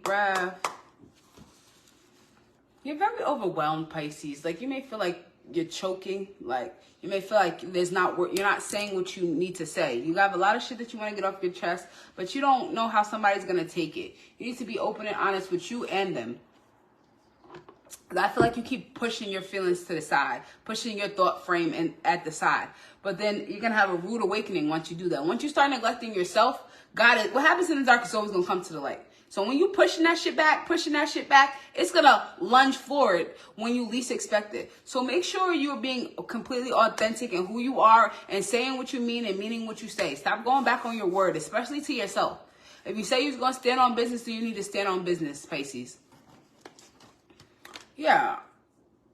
breath. You're very overwhelmed, Pisces. Like, you may feel like you're choking. Like, you may feel like you're not saying what you need to say. You have a lot of shit that you want to get off your chest, but you don't know how somebody's going to take it. You need to be open and honest with you and them. I feel like you keep pushing your feelings to the side, pushing your thought frame at the side. But then you're going to have a rude awakening once you do that. Once you start neglecting yourself, what happens in the dark is always going to come to the light. So when you pushing that shit back, it's going to lunge forward when you least expect it. So make sure you're being completely authentic in who you are and saying what you mean and meaning what you say. Stop going back on your word, especially to yourself. If you say you're going to stand on business, then you need to stand on business, Pisces. Yeah.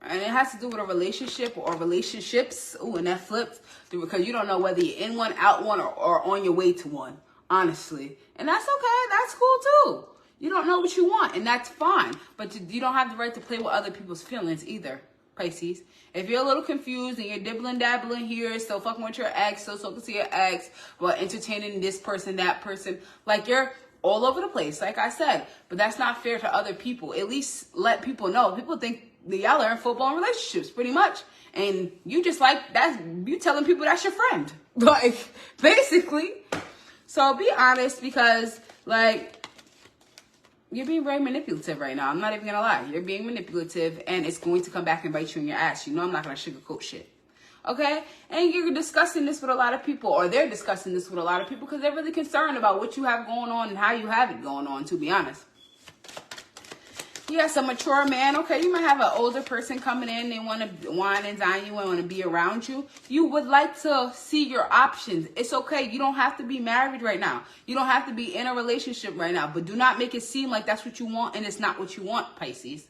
And it has to do with a relationship or relationships. Ooh, and that flipped. Because you don't know whether you're in one, out one, or on your way to one. Honestly. And that's okay. That's cool too. You don't know what you want, and that's fine. But you don't have the right to play with other people's feelings either, Pisces. If you're a little confused and you're dibbling dabbling here, still fucking with your ex, still talking to your ex, but entertaining this person, that person, like you're all over the place, like I said. But that's not fair to other people. At least let people know. People think that y'all are in full-blown relationships, pretty much. And you just like, you telling people that's your friend. Like, basically. So be honest, because, like, you're being very manipulative right now. I'm not even going to lie. You're being manipulative, and it's going to come back and bite you in your ass. You know I'm not going to sugarcoat shit. Okay? And you're discussing this with a lot of people, or they're discussing this with a lot of people because they're really concerned about what you have going on and how you have it going on, to be honest. Yes, a mature man. Okay, you might have an older person coming in. They want to wine and dine you and want to be around you. You would like to see your options. It's okay. You don't have to be married right now. You don't have to be in a relationship right now. But do not make it seem like that's what you want and it's not what you want, Pisces.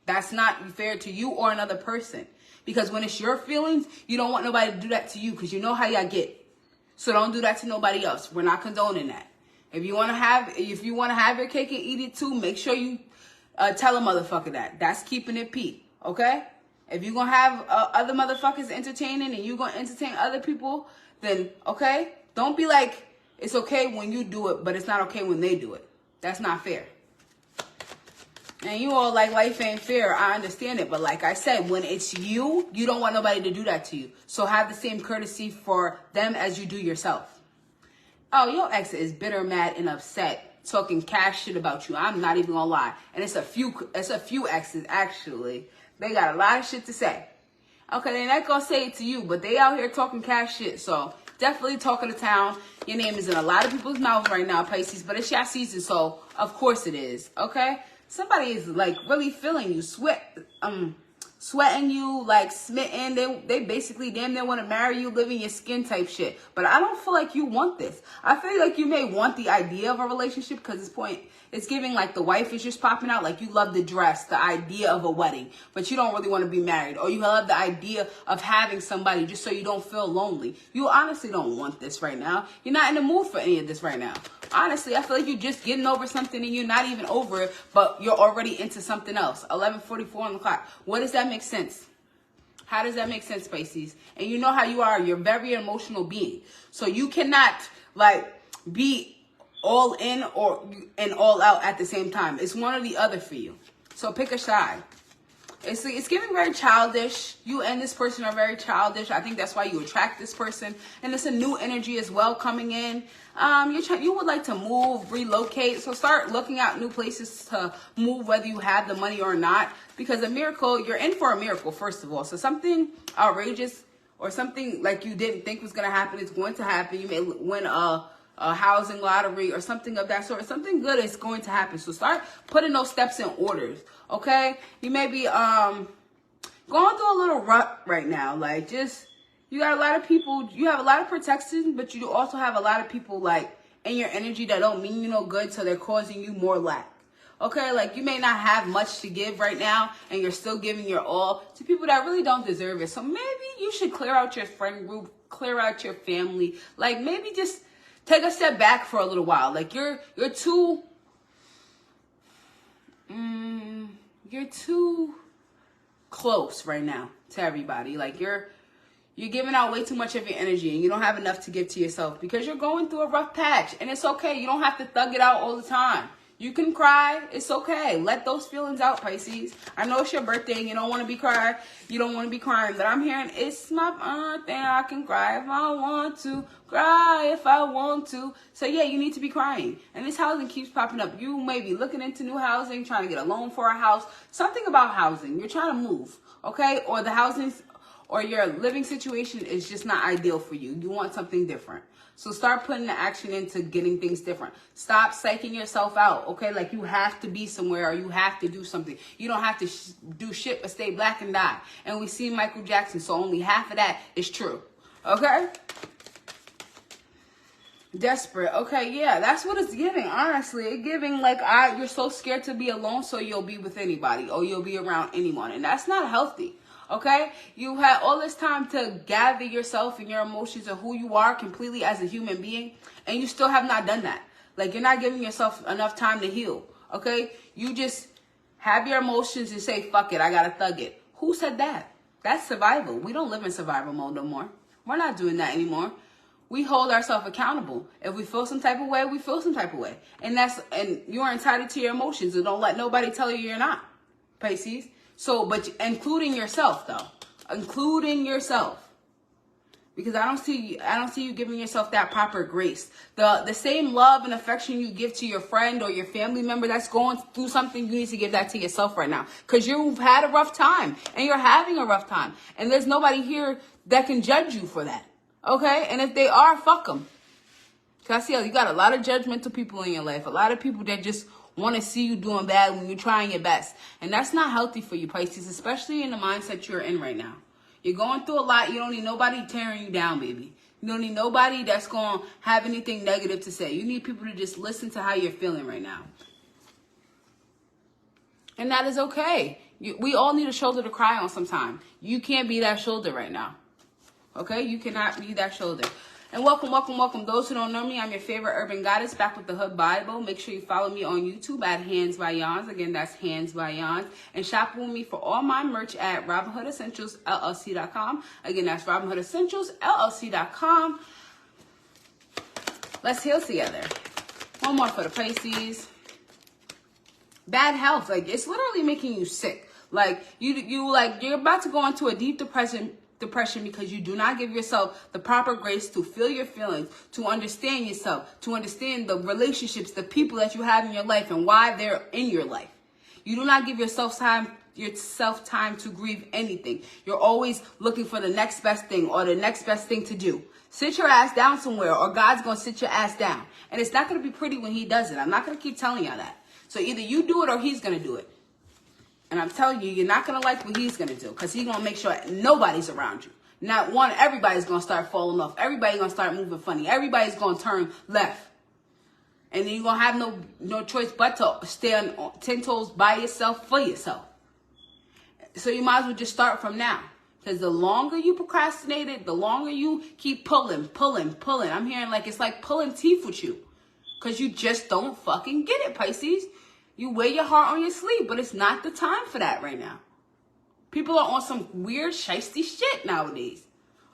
That's not fair to you or another person. Because when it's your feelings, you don't want nobody to do that to you because you know how y'all get. So don't do that to nobody else. We're not condoning that. If you want to have your cake and eat it too, make sure you tell a motherfucker that. That's keeping it peak, okay? If you're going to have other motherfuckers entertaining and you're going to entertain other people, then, okay? Don't be like, it's okay when you do it, but it's not okay when they do it. That's not fair. And you all like life ain't fair. I understand it. But like I said, when it's you, you don't want nobody to do that to you. So have the same courtesy for them as you do yourself. Oh, your ex is bitter, mad, and upset. Talking cash shit about you. I'm not even gonna lie. And it's a few exes actually. They got a lot of shit to say. Okay, they're not gonna say it to you, but they out here talking cash shit. So definitely talking to town. Your name is in a lot of people's mouths right now, Pisces, but it's your season, so of course it is. Okay? Somebody is like really feeling you, sweating you, like smitten. They basically damn near want to marry you, live in your skin type shit. But I don't feel like you want this. I feel like you may want the idea of a relationship because it's giving like the wife is just popping out. Like you love the dress, the idea of a wedding, but you don't really want to be married. Or you love the idea of having somebody just so you don't feel lonely. You honestly don't want this right now. You're not in the mood for any of this right now. Honestly, I feel like you're just getting over something and you're not even over it, but you're already into something else. 11:44 on the clock. What does that make sense? How does that make sense, Pisces? And you know how you are. You're a very emotional being. So you cannot like be all in and all out at the same time. It's one or the other for you. So pick a side. It's giving very childish. You and this person are very childish. I think that's why you attract this person. And it's a new energy as well coming in. You would like to move, relocate. So start looking at new places to move, whether you have the money or not. Because a miracle, you're in for a miracle, first of all. So something outrageous or something like you didn't think was going to happen is going to happen. You may win a housing lottery or something of that sort. Something good is going to happen. So start putting those steps in orders. Okay? You may be going through a little rut right now. Like you got a lot of people, you have a lot of protection, but you also have a lot of people like in your energy that don't mean you no good, so they're causing you more lack. Okay? Like you may not have much to give right now and you're still giving your all to people that really don't deserve it. So maybe you should clear out your friend group, clear out your family. Like maybe just take a step back for a little while. Like you're too close right now to everybody. Like you're giving out way too much of your energy and you don't have enough to give to yourself because you're going through a rough patch. And it's okay. You don't have to thug it out all the time. You can cry. It's okay. Let those feelings out, Pisces. I know it's your birthday and you don't want to be crying. You don't want to be crying. But I'm hearing it's my birthday. I can cry if I want to. Cry if I want to. So yeah, you need to be crying. And this housing keeps popping up. You may be looking into new housing, trying to get a loan for a house. Something about housing. You're trying to move. Okay? Or the housing or your living situation is just not ideal for you. You want something different. So start putting the action into getting things different. Stop psyching yourself out, okay? Like you have to be somewhere or you have to do something. You don't have to do shit but stay black and die. And we see Michael Jackson, so only half of that is true, okay? Desperate, okay, yeah, that's what it's giving, honestly. It's giving like you're so scared to be alone, so you'll be with anybody or you'll be around anyone. And that's not healthy. Okay, you had all this time to gather yourself and your emotions and who you are completely as a human being, and you still have not done that. Like, you're not giving yourself enough time to heal. Okay, you just have your emotions and say, fuck it, I gotta thug it. Who said that? That's survival. We don't live in survival mode no more. We're not doing that anymore. We hold ourselves accountable. If we feel some type of way, we feel some type of way. And you're entitled to your emotions, and don't let nobody tell you you're not, Pisces. So, but including yourself though, including yourself, because I don't see you giving yourself that proper grace. The same love and affection you give to your friend or your family member that's going through something, you need to give that to yourself right now, because you've had a rough time and you're having a rough time, and there's nobody here that can judge you for that. Okay, and if they are, fuck them. Cause I see you got a lot of judgmental people in your life, a lot of people that just want to see you doing bad when you're trying your best. And that's not healthy for you, Pisces, especially in the mindset you're in right now. You're going through a lot. You don't need nobody tearing you down, baby. You don't need nobody that's going to have anything negative to say. You need people to just listen to how you're feeling right now. And that is okay. We all need a shoulder to cry on sometime. You can't be that shoulder right now. Okay? You cannot be that shoulder. And welcome, welcome, welcome. Those who don't know me, I'm your favorite urban goddess, back with the Hood Bible. Make sure you follow me on YouTube at Hands by Yawns. Again, that's Hands by Yawns. And shop with me for all my merch at RobinHoodEssentialsLLC.com. Again, that's RobinHoodEssentialsLLC.com. Let's heal together. One more for the Pisces. Bad health, like it's literally making you sick. Like you're about to go into a deep depression because you do not give yourself the proper grace to feel your feelings, to understand yourself, to understand the relationships, the people that you have in your life and why they're in your life. You do not give yourself time to grieve anything. You're always looking for the next best thing or the next best thing to do. Sit your ass down somewhere, or God's going to sit your ass down. And it's not going to be pretty when he does it. I'm not going to keep telling y'all that. So either you do it or he's going to do it. And I'm telling you, you're not going to like what he's going to do, because he's going to make sure nobody's around you. Not one, everybody's going to start falling off. Everybody's going to start moving funny. Everybody's going to turn left. And then you're going to have no choice but to stay on 10 toes by yourself for yourself. So you might as well just start from now. Because the longer you procrastinate it, the longer you keep pulling. I'm hearing like it's like pulling teeth with you. Because you just don't fucking get it, Pisces. You wear your heart on your sleeve, but it's not the time for that right now. People are on some weird, shiesty shit nowadays.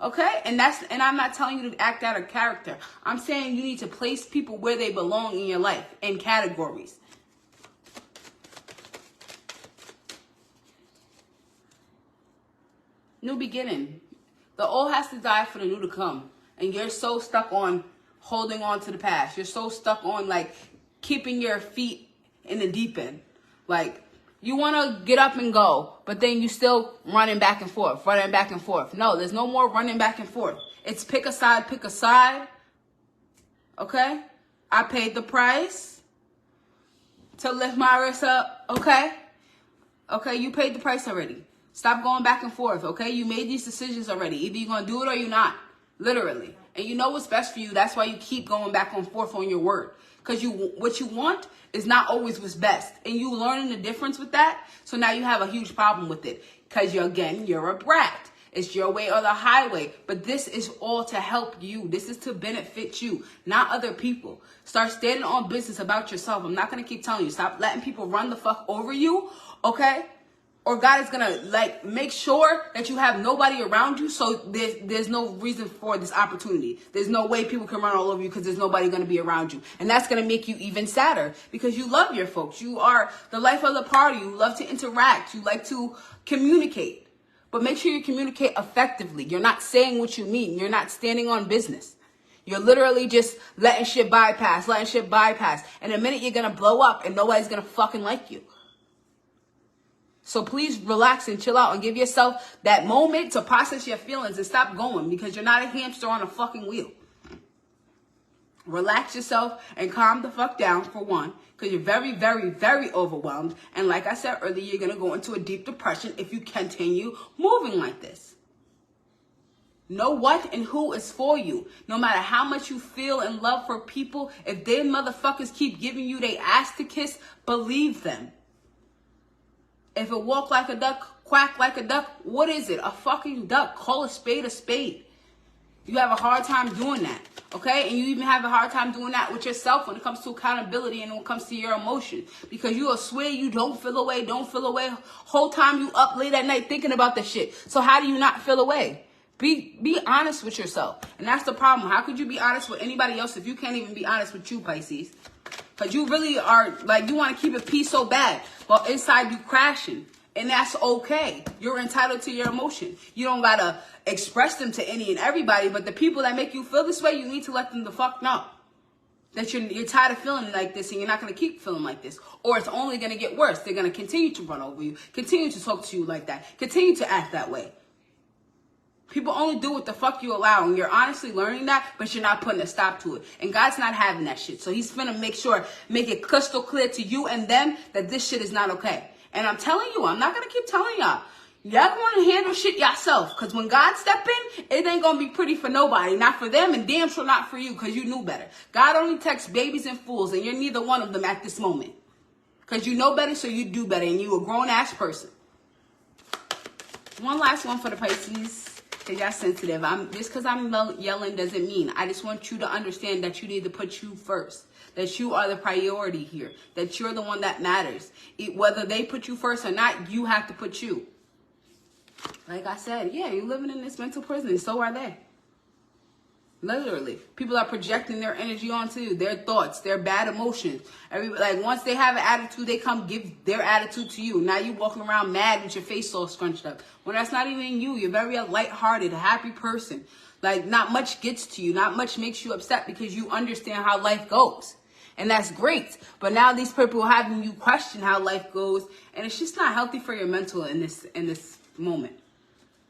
Okay? And I'm not telling you to act out of character. I'm saying you need to place people where they belong in your life, in categories. New beginning. The old has to die for the new to come. And you're so stuck on holding on to the past. You're so stuck on like keeping your feet in the deep end. Like, you want to get up and go, but then you still running back and forth. No, there's no more running back and forth. It's pick a side. Okay? I paid the price to lift my wrist up. Okay? Okay, you paid the price already. Stop going back and forth, okay? You made these decisions already. Either you're going to do it or you're not. Literally. And you know what's best for you. That's why you keep going back and forth on your word. Because what you want is not always what's best. And you learning the difference with that. So now you have a huge problem with it. Because you're a brat. It's your way or the highway. But this is all to help you. This is to benefit you, not other people. Start standing on business about yourself. I'm not going to keep telling you. Stop letting people run the fuck over you. Okay? Or God is going to like make sure that you have nobody around you. So there's no reason for this opportunity. There's no way people can run all over you because there's nobody going to be around you. And that's going to make you even sadder because you love your folks. You are the life of the party. You love to interact. You like to communicate. But make sure you communicate effectively. You're not saying what you mean. You're not standing on business. You're literally just letting shit bypass. And the minute you're going to blow up and nobody's going to fucking like you. So please relax and chill out and give yourself that moment to process your feelings and stop going because you're not a hamster on a fucking wheel. Relax yourself and calm the fuck down for one because you're very, very, very overwhelmed. And like I said earlier, you're going to go into a deep depression if you continue moving like this. Know what and who is for you. No matter how much you feel in love for people, if they motherfuckers keep giving you their ass to kiss, believe them. If it walk like a duck, quack like a duck, what is it? A fucking duck. Call a spade a spade. You have a hard time doing that, okay? And you even have a hard time doing that with yourself when it comes to accountability and when it comes to your emotions. Because you will swear you don't feel away. Whole time you up late at night thinking about this shit. So how do you not feel away? Be honest with yourself. And that's the problem. How could you be honest with anybody else if you can't even be honest with you, Pisces? Because you really are, like, you want to keep it peace so bad. But inside you crashing. And that's okay. You're entitled to your emotion. You don't got to express them to any and everybody. But the people that make you feel this way, you need to let them the fuck know. That you're tired of feeling like this and you're not going to keep feeling like this. Or it's only going to get worse. They're going to continue to run over you. Continue to talk to you like that. Continue to act that way. People only do what the fuck you allow, and you're honestly learning that, but you're not putting a stop to it. And God's not having that shit. So he's finna make it crystal clear to you and them that this shit is not okay. And I'm telling you, I'm not gonna keep telling y'all. Y'all gonna handle shit yourself. Because when God step in, it ain't gonna be pretty for nobody. Not for them, and damn sure not for you, because you knew better. God only texts babies and fools, and you're neither one of them at this moment. Because you know better, so you do better, and you a grown-ass person. One last one for the Pisces. Because y'all sensitive. Just because I'm yelling doesn't mean. I just want you to understand that you need to put you first. That you are the priority here. That you're the one that matters. Whether they put you first or not, you have to put you. Like I said, yeah, you're living in this mental prison. So are they. Literally. People are projecting their energy onto you. Their thoughts. Their bad emotions. Like once they have an attitude, they come give their attitude to you. Now you walking around mad with your face all scrunched up. When that's not even you. You're very lighthearted, a happy person. Like not much gets to you. Not much makes you upset because you understand how life goes. And that's great. But now these people are having you question how life goes. And it's just not healthy for your mental in this moment.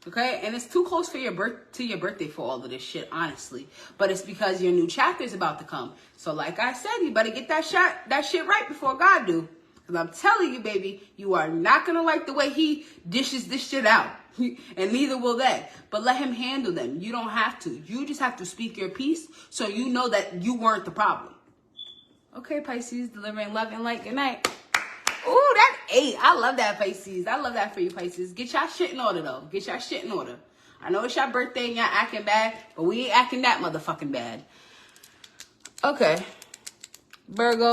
Okay, and it's too close for your birthday for all of this shit, honestly. But it's because your new chapter is about to come. So like I said, you better get that shit right before God do. Because I'm telling you, baby, you are not going to like the way he dishes this shit out. And neither will they. But let him handle them. You don't have to. You just have to speak your piece so you know that you weren't the problem. Okay, Pisces, delivering love and light. Good night. Ooh, that 8. I love that, Pisces. I love that for you, Pisces. Get y'all shit in order, though. Get y'all shit in order. I know it's your birthday and y'all acting bad, but we ain't acting that motherfucking bad. Okay. Virgo.